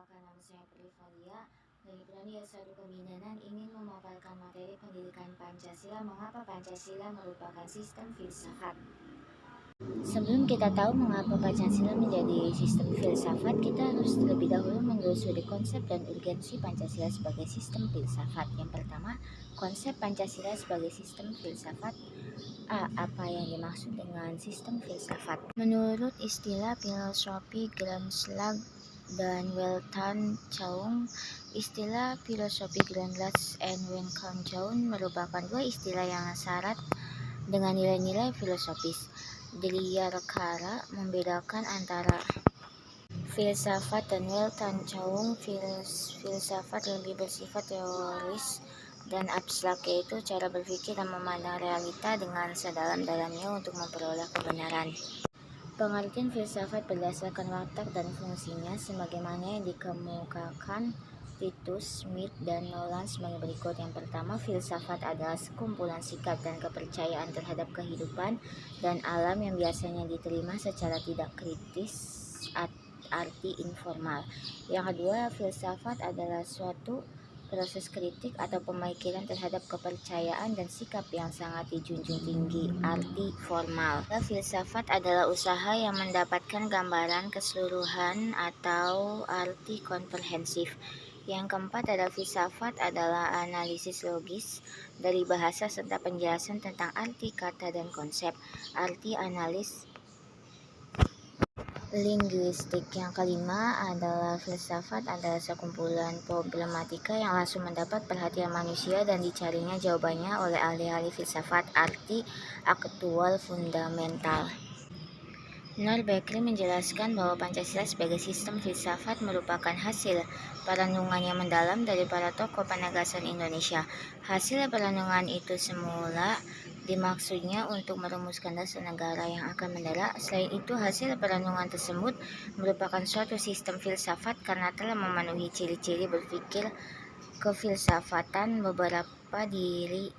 perkenalkan, nama saya Privalia dari Prodi S1 Kebindanan ingin memaparkan materi pendidikan Pancasila. Mengapa Pancasila merupakan sistem filsafat? Sebelum kita tahu mengapa Pancasila menjadi sistem filsafat, kita harus terlebih dahulu menelusuri konsep dan urgensi Pancasila sebagai sistem filsafat. Yang pertama, konsep Pancasila sebagai sistem filsafat. Apa yang dimaksud dengan sistem filsafat? Menurut istilah filosofi Gramsci dan Weltan Chaung, istilah filosofi Gramsci and Weltan Chaung merupakan dua istilah yang syarat dengan nilai-nilai filosofis. Diliarkara membedakan antara filsafat dan Weltan Chaung. Filsafat lebih bersifat teoris dan abstrak, yaitu cara berpikir dan memandang realita dengan sedalam-dalamnya untuk memperoleh kebenaran. Pengertian filsafat berdasarkan watak dan fungsinya sebagaimana yang dikemukakan Titus, Smith, dan Nolan sebagai berikut. Yang pertama, filsafat adalah sekumpulan sikap dan kepercayaan terhadap kehidupan dan alam yang biasanya diterima secara tidak kritis, arti informal. Yang kedua, filsafat adalah suatu proses kritik atau pemikiran terhadap kepercayaan dan sikap yang sangat dijunjung tinggi, arti formal. Filsafat adalah usaha yang mendapatkan gambaran keseluruhan atau arti komprehensif. Yang keempat adalah filsafat adalah analisis logis dari bahasa serta penjelasan tentang arti kata dan konsep, arti analis linguistik. Yang kelima adalah filsafat adalah sekumpulan problematika yang langsung mendapat perhatian manusia dan dicarinya jawabannya oleh ahli-ahli filsafat, arti aktual fundamental. Noel Beckley menjelaskan bahwa Pancasila sebagai sistem filsafat merupakan hasil perenungan yang mendalam dari para tokoh penegasan Indonesia. Hasil perenungan itu semula dimaksudnya untuk merumuskan dasar negara yang akan mendarat. Selain itu, hasil perenungan tersebut merupakan suatu sistem filsafat karena telah memenuhi ciri-ciri berpikir kefilsafatan. Beberapa diri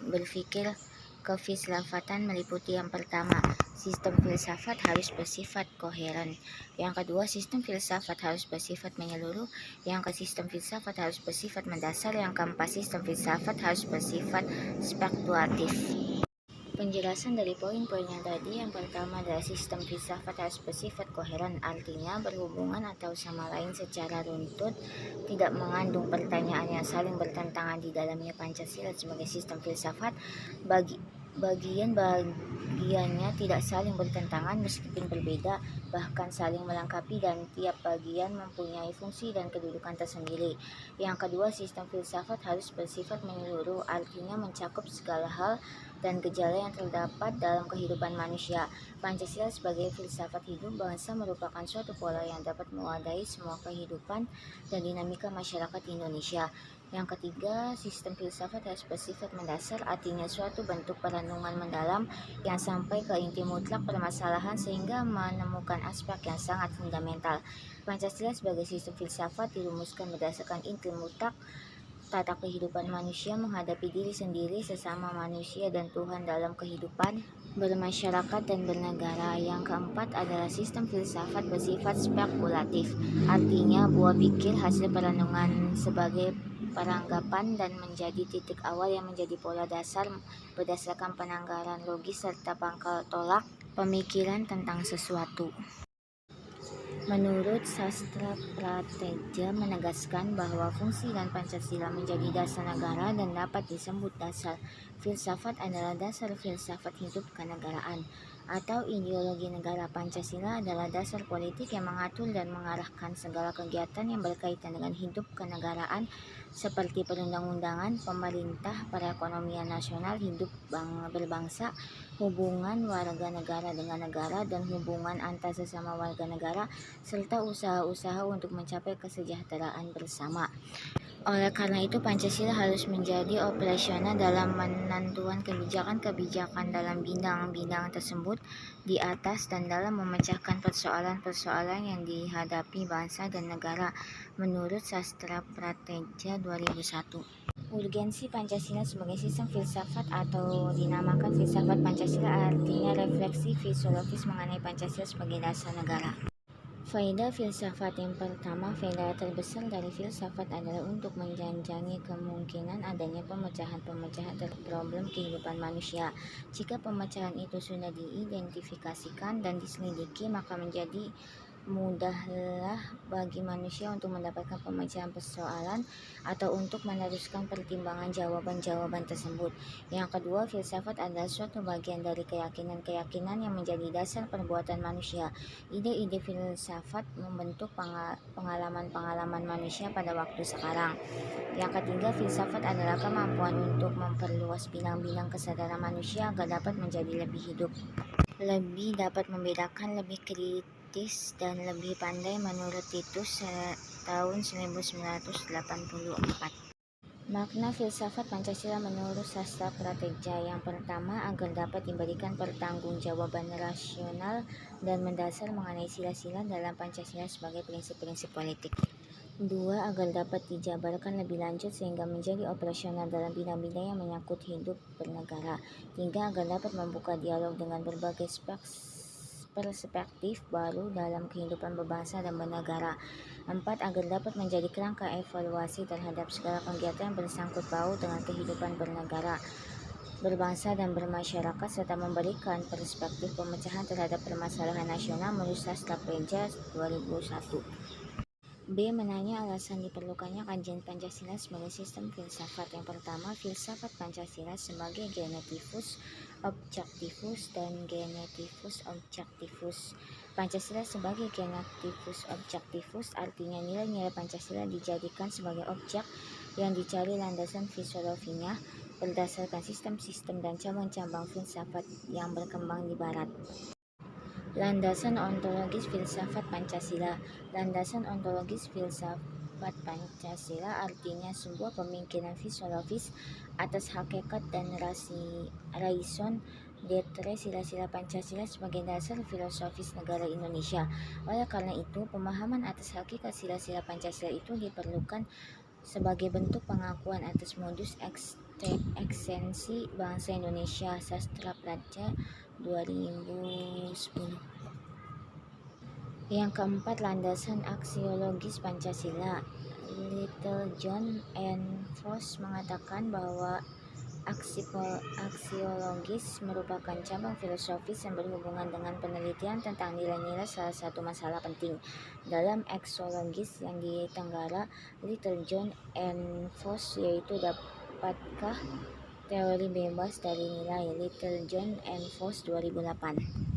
berpikir kefilsafatan meliputi: yang pertama, sistem filsafat harus bersifat koheren. Yang kedua, sistem filsafat harus bersifat menyeluruh. Yang ketiga, sistem filsafat harus bersifat mendasar. Yang keempat, sistem filsafat harus bersifat spekulatif. Penjelasan dari poin-poin yang tadi, yang pertama adalah sistem filsafat harus bersifat koheren, artinya berhubungan atau sama lain secara runtut, tidak mengandung pertanyaan yang saling bertentangan di dalamnya. Pancasila sebagai sistem filsafat bagian-bagiannya tidak saling bertentangan meskipun berbeda, bahkan saling melengkapi, dan tiap bagian mempunyai fungsi dan kedudukan tersendiri. Yang kedua, sistem filsafat harus bersifat menyeluruh, artinya mencakup segala hal dan gejala yang terdapat dalam kehidupan manusia. Pancasila sebagai filsafat hidup bangsa merupakan suatu pola yang dapat mewadahi semua kehidupan dan dinamika masyarakat Indonesia. Yang ketiga, sistem filsafat harus bersifat mendasar, artinya suatu bentuk perenungan mendalam yang sampai ke inti mutlak permasalahan sehingga menemukan aspek yang sangat fundamental. Pancasila sebagai sistem filsafat dirumuskan berdasarkan inti mutlak tata kehidupan manusia menghadapi diri sendiri, sesama manusia, dan Tuhan dalam kehidupan bermasyarakat dan bernegara. Yang keempat adalah sistem filsafat bersifat spekulatif, artinya buah pikir hasil perenungan sebagai peranggapan dan menjadi titik awal yang menjadi pola dasar berdasarkan penanggalan logis serta pangkal tolak pemikiran tentang sesuatu. Menurut sastra Prateja menegaskan bahwa fungsi dan Pancasila menjadi dasar negara dan dapat disebut dasar filsafat adalah dasar filsafat hidup kenegaraan atau ideologi negara. Pancasila adalah dasar politik yang mengatur dan mengarahkan segala kegiatan yang berkaitan dengan hidup kenegaraan seperti perundang-undangan, pemerintah, perekonomian nasional, hidup berbangsa, hubungan warga negara dengan negara, dan hubungan antar sesama warga negara, serta usaha-usaha untuk mencapai kesejahteraan bersama. Oleh karena itu, Pancasila harus menjadi operasional dalam menentukan kebijakan-kebijakan dalam bidang-bidang tersebut di atas dan dalam memecahkan persoalan-persoalan yang dihadapi bangsa dan negara. Menurut Sastra Prateja 2001. Urgensi Pancasila sebagai sistem filsafat atau dinamakan filsafat Pancasila artinya refleksi filosofis mengenai Pancasila sebagai dasar negara. Faedah filsafat yang pertama, faedah terbesar dari filsafat adalah untuk menjanjangi kemungkinan adanya pemecahan-pemecahan terhadap problem kehidupan manusia. Jika pemecahan itu sudah diidentifikasikan dan diselidiki, maka menjadi mudahlah bagi manusia untuk mendapatkan pemecahan persoalan atau untuk meneruskan pertimbangan jawaban-jawaban tersebut. Yang kedua, filsafat adalah suatu bagian dari keyakinan-keyakinan yang menjadi dasar perbuatan manusia. Ide-ide filsafat membentuk pengalaman-pengalaman manusia pada waktu sekarang. Yang ketiga, filsafat adalah kemampuan untuk memperluas bidang-bidang kesadaran manusia agar dapat menjadi lebih hidup, lebih dapat membedakan, lebih kritis, dan lebih pandai menurut Titus tahun 1984. Makna filsafat Pancasila menurut sastra Prateja. Yang pertama, agar dapat diberikan pertanggungjawaban rasional dan mendasar mengenai sila-sila dalam Pancasila sebagai prinsip-prinsip politik. Dua, agar dapat dijabarkan lebih lanjut sehingga menjadi operasional dalam bidang-bidang yang menyangkut hidup bernegara. Tiga, agar dapat membuka dialog dengan berbagai perspektif baru dalam kehidupan berbangsa dan bernegara. Empat, agar dapat menjadi kerangka evaluasi terhadap segala kegiatan yang bersangkut paut dengan kehidupan bernegara, berbangsa dan bermasyarakat, serta memberikan perspektif pemecahan terhadap permasalahan nasional menurut sastra Prateja 2001. B. Menanya alasan diperlukannya kajian Pancasila sebagai sistem filsafat. Yang pertama, filsafat Pancasila sebagai genetivus objectivus dan genetivus objectivus. Pancasila sebagai genetivus objectivus artinya nilai-nilai Pancasila dijadikan sebagai objek yang dicari landasan filosofinya berdasarkan sistem-sistem dan cabang-cabang filsafat yang berkembang di Barat. Landasan ontologis filsafat Pancasila. Landasan ontologis filsafat Pancasila artinya sebuah pemikiran filosofis atas hakikat dan raison d'etre sila-sila Pancasila sebagai dasar filosofis negara Indonesia. Oleh karena itu, pemahaman atas hakikat sila-sila Pancasila itu diperlukan sebagai bentuk pengakuan atas modus eksistensi bangsa Indonesia. Sastra Prateja 2010. Yang keempat, landasan aksiologis Pancasila. Littlejohn and Foss mengatakan bahwa aksiologis merupakan cabang filosofis yang berhubungan dengan penelitian tentang nilai-nilai salah satu masalah penting. Dalam aksiologis yang ditenggara Littlejohn and Foss yaitu dapatkah teori bebas dari nilai. Littlejohn and Foss 2008.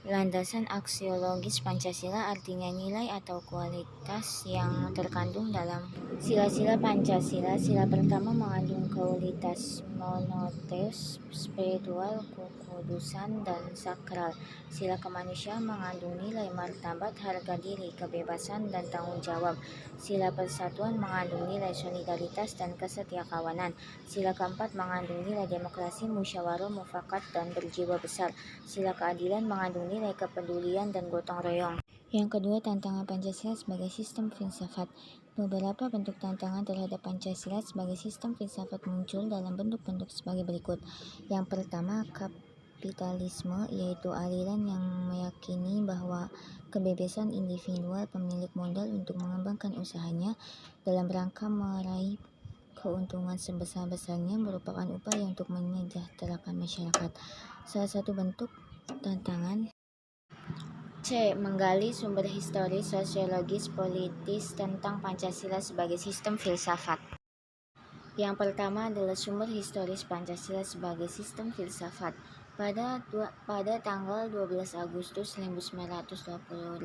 Landasan aksiologis Pancasila artinya nilai atau kualitas yang terkandung dalam sila-sila Pancasila. Sila pertama mengandung kualitas monoteus, spiritual, kekudusan, dan sakral. Sila kemanusiaan mengandung nilai martabat, harga diri, kebebasan, dan tanggung jawab. Sila persatuan mengandung nilai solidaritas dan kesetiakawanan. Sila keempat mengandung nilai demokrasi, musyawarah, mufakat, dan berjiwa besar. Sila keadilan mengandung nilai kepedulian dan gotong royong. Yang kedua, tantangan Pancasila sebagai sistem filsafat. Beberapa bentuk tantangan terhadap Pancasila sebagai sistem filsafat muncul dalam bentuk-bentuk sebagai berikut. Yang pertama, kapitalisme, yaitu aliran yang meyakini bahwa kebebasan individual pemilik modal untuk mengembangkan usahanya dalam rangka meraih keuntungan sebesar-besarnya merupakan upaya untuk menyejahterakan masyarakat. Salah satu bentuk tantangan. C. Menggali sumber historis, sosiologis, politis tentang Pancasila sebagai sistem filsafat. Yang pertama adalah sumber historis Pancasila sebagai sistem filsafat. Pada tanggal 12 Agustus 1928,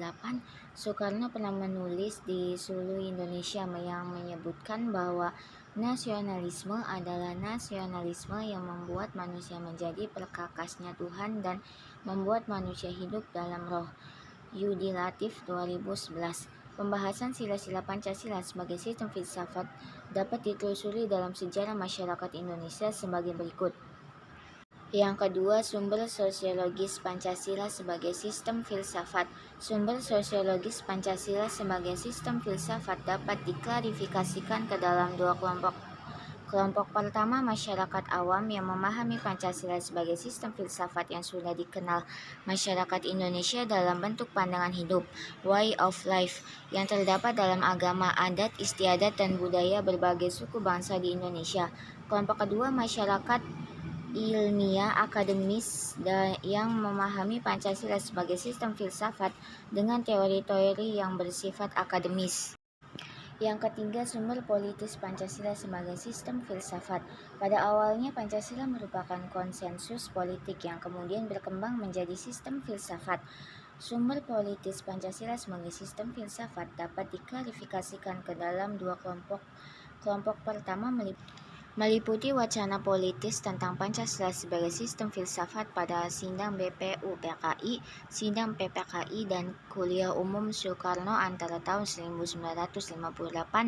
Soekarno pernah menulis di Sulu Indonesia yang menyebutkan bahwa nasionalisme adalah nasionalisme yang membuat manusia menjadi perkakasnya Tuhan dan membuat manusia hidup dalam roh. Yudi Latif 2011. Pembahasan sila-sila Pancasila sebagai sistem filsafat dapat ditelusuri dalam sejarah masyarakat Indonesia sebagai berikut. Yang kedua, sumber sosiologis Pancasila sebagai sistem filsafat. Sumber sosiologis Pancasila sebagai sistem filsafat dapat diklarifikasikan ke dalam dua kelompok Kelompok pertama, masyarakat awam yang memahami Pancasila sebagai sistem filsafat yang sudah dikenal masyarakat Indonesia dalam bentuk pandangan hidup, way of life, yang terdapat dalam agama, adat, istiadat, dan budaya berbagai suku bangsa di Indonesia. Kelompok kedua, masyarakat ilmiah akademis yang memahami Pancasila sebagai sistem filsafat dengan teori-teori yang bersifat akademis. Yang ketiga, sumber politis Pancasila sebagai sistem filsafat. Pada awalnya, Pancasila merupakan konsensus politik yang kemudian berkembang menjadi sistem filsafat. Sumber politis Pancasila sebagai sistem filsafat dapat diklarifikasikan ke dalam dua kelompok. Kelompok pertama meliputi wacana politis tentang Pancasila sebagai sistem filsafat pada Sidang BPU-PKI, Sidang PPKI, dan Kuliah Umum Soekarno antara tahun 1958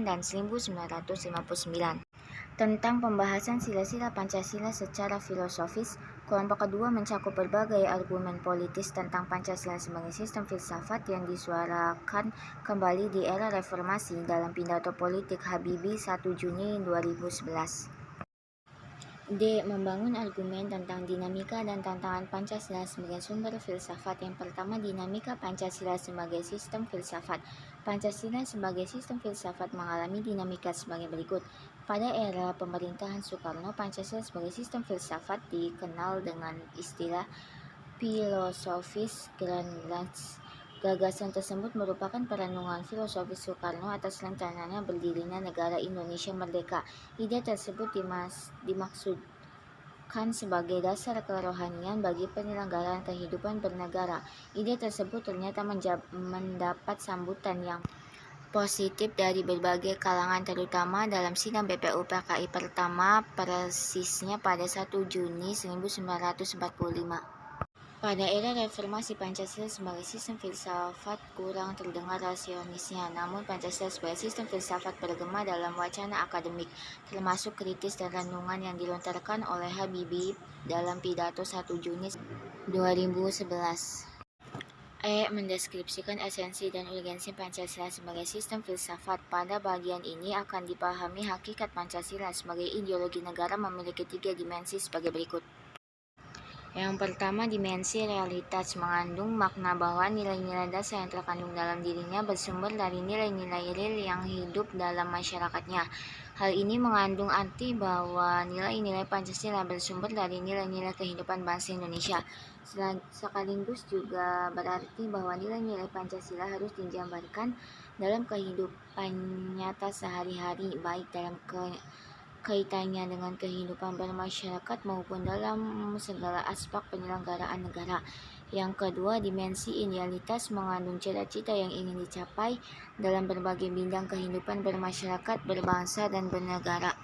dan 1959. Tentang pembahasan sila-sila Pancasila secara filosofis, kelompok kedua mencakup berbagai argumen politis tentang Pancasila sebagai sistem filsafat yang disuarakan kembali di era reformasi dalam pidato politik Habibie 1 Juni 2011. D. Membangun argumen tentang dinamika dan tantangan Pancasila sebagai sumber filsafat. Yang pertama, dinamika Pancasila sebagai sistem filsafat. Pancasila sebagai sistem filsafat mengalami dinamika sebagai berikut. Pada era pemerintahan Soekarno, Pancasila sebagai sistem filsafat dikenal dengan istilah filosofis Grandlands. Gagasan tersebut merupakan perenungan filosofis Soekarno atas rencananya berdirinya negara Indonesia merdeka. Ide tersebut dimaksudkan sebagai dasar kerohanian bagi penyelenggaraan kehidupan bernegara. Ide tersebut ternyata mendapat sambutan yang positif dari berbagai kalangan, terutama dalam sidang BPU-PKI pertama, persisnya pada 1 Juni 1945. Pada era reformasi, Pancasila sebagai sistem filsafat kurang terdengar rasionisnya, namun Pancasila sebagai sistem filsafat bergema dalam wacana akademik, termasuk kritis dan renungan yang dilontarkan oleh Habibie dalam pidato 1 Juni 2011. Mendeskripsikan esensi dan urgensi Pancasila sebagai sistem filsafat. Pada bagian ini akan dipahami hakikat Pancasila sebagai ideologi negara memiliki 3 dimensi sebagai berikut. Yang pertama, dimensi realitas mengandung makna bahwa nilai-nilai dasar yang terkandung dalam dirinya bersumber dari nilai-nilai real yang hidup dalam masyarakatnya. Hal ini mengandung arti bahwa nilai-nilai Pancasila bersumber dari nilai-nilai kehidupan bangsa Indonesia. Sekaligus juga berarti bahwa nilai-nilai Pancasila harus dijabarkan dalam kehidupan nyata sehari-hari, baik dalam kaitannya dengan kehidupan bermasyarakat maupun dalam segala aspek penyelenggaraan negara. Yang kedua, dimensi idealitas mengandung cita-cita yang ingin dicapai dalam berbagai bidang kehidupan bermasyarakat, berbangsa, dan bernegara.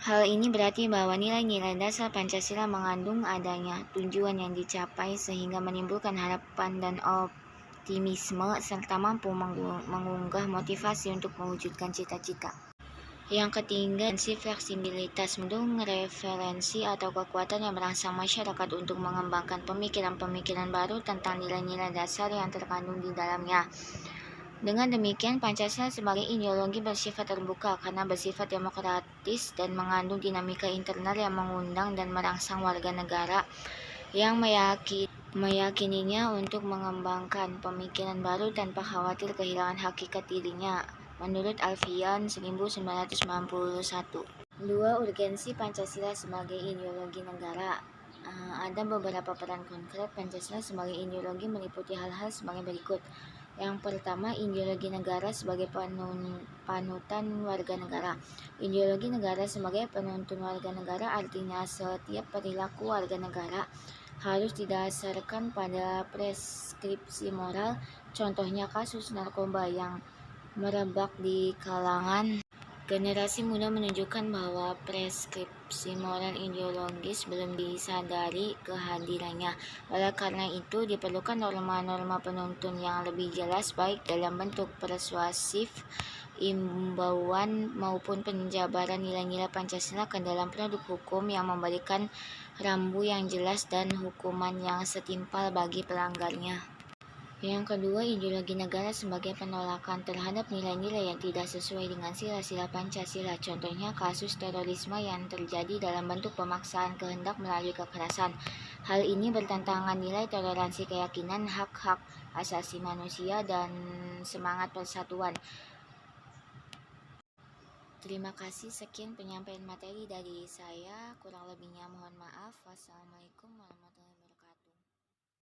Hal ini berarti bahwa nilai-nilai dasar Pancasila mengandung adanya tujuan yang dicapai sehingga menimbulkan harapan dan optimisme serta mampu mengunggah motivasi untuk mewujudkan cita-cita. Yang ketiga, fleksibilitas mendukung referensi atau kekuatan yang merangsang masyarakat untuk mengembangkan pemikiran-pemikiran baru tentang nilai-nilai dasar yang terkandung di dalamnya. Dengan demikian, Pancasila sebagai ideologi bersifat terbuka karena bersifat demokratis dan mengandung dinamika internal yang mengundang dan merangsang warga negara yang meyakininya untuk mengembangkan pemikiran baru tanpa khawatir kehilangan hakikat dirinya. Menurut Alfian 1991. 2. Urgensi Pancasila sebagai ideologi negara. Ada beberapa peran konkret Pancasila sebagai ideologi meliputi hal-hal sebagai berikut. Yang pertama, ideologi negara sebagai panutan warga negara. Ideologi negara sebagai penuntun warga negara artinya setiap perilaku warga negara harus didasarkan pada preskripsi moral. Contohnya kasus narkoba yang merebak di kalangan generasi muda menunjukkan bahwa preskripsi moral ideologis belum disadari kehadirannya. Oleh karena itu, diperlukan norma-norma penuntun yang lebih jelas baik dalam bentuk persuasif, imbauan maupun penjabaran nilai-nilai Pancasila ke dalam produk hukum yang memberikan rambu yang jelas dan hukuman yang setimpal bagi pelanggarnya. Yang kedua, ideologi negara sebagai penolakan terhadap nilai-nilai yang tidak sesuai dengan sila-sila Pancasila. Contohnya kasus terorisme yang terjadi dalam bentuk pemaksaan kehendak melalui kekerasan. Hal ini bertentangan nilai toleransi keyakinan, hak-hak asasi manusia, dan semangat persatuan. Terima kasih, sekian penyampaian materi dari saya. Kurang lebihnya mohon maaf. Wassalamualaikum warahmatullahi wabarakatuh.